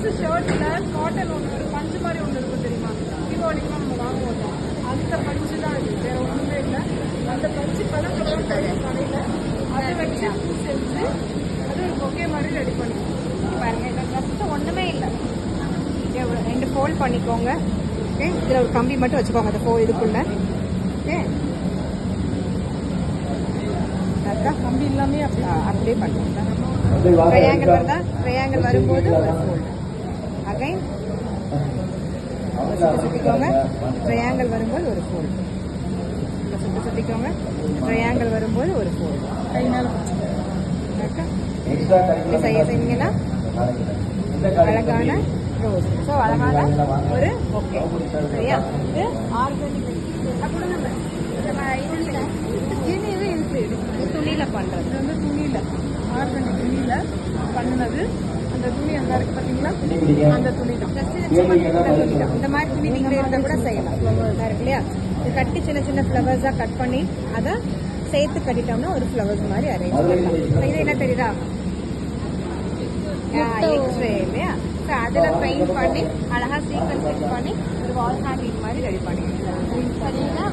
பட்டு ஷர்ட்ல காட்டன் ஒன்று ஒரு பஞ்சு மாதிரி ஒன்று இருக்கும் தெரியுமா, தீபாவளிக்கு நம்ம வாங்குவோம். அந்த பஞ்சு தான் இது, வேற ஒன்றுமே இல்லை. அந்த பஞ்சு கலர் கடையில் அதை வச்சு செஞ்சு அது ஒரு பொக்கே மாதிரி ரெடி பண்ணிடுவோம். பாருங்க, இந்த ட்ரெஸ் ஒன்றுமே இல்லை. ரெண்டு ஃபோல்ட் பண்ணிக்கோங்க. ஓகே, இதில் ஒரு கம்பி மட்டும் வச்சுக்கோங்க அந்த இதுக்குள்ள. ஓகே, கம்பி எல்லாமே அப்படியே பண்ணுவோம். ட்ரையாங்கிள் வருதா? ட்ரையாங்கிள் வரும்போது ஒரு ஃபோல்டு. அகைன் சுற்றிக்கோங்க. ட்ரையாங்கிள் வரும்போது ஒரு ஃபோல்டு. சுற்றிக்கோங்க. ட்ரையாங்கிள் வரும்போது ஒரு ஃபோல்டு. கை மேலே செய்வீங்கன்னா அழகான ரோஸ். ஸோ அழகான ஒரு ஓகே சரியா. இது ஆர்கானிக் துணியில் பண்ணுறது. இது வந்து துணியில் ஆர்கானிக் துணியில் பண்ணினது. அந்த துணி அங்கே இருக்கு பார்த்தீங்களா, அந்த துணி தான். இந்த மாதிரி துணி நீங்கள் இருந்தால் கூட செய்யலாம். இருக்கு இல்லையா, இது கட்டி சின்ன சின்ன ஃப்ளவர்ஸாக கட் பண்ணி அதை சேர்த்து கட்டிட்டோம்னா ஒரு ஃப்ளவர்ஸ் மாதிரி அரேஞ்ச் பண்ணலாம். இது என்ன தெரியுதா, எக்ஸ்ரே இல்லையா. ஸோ அதில் பெயிண்ட் பண்ணி அழகாக சீக்வன்ஸ் பண்ணி ஒரு வால் ஹேங்கிங் மாதிரி ரெடி பண்ணிக்கலாம். சரிங்களா.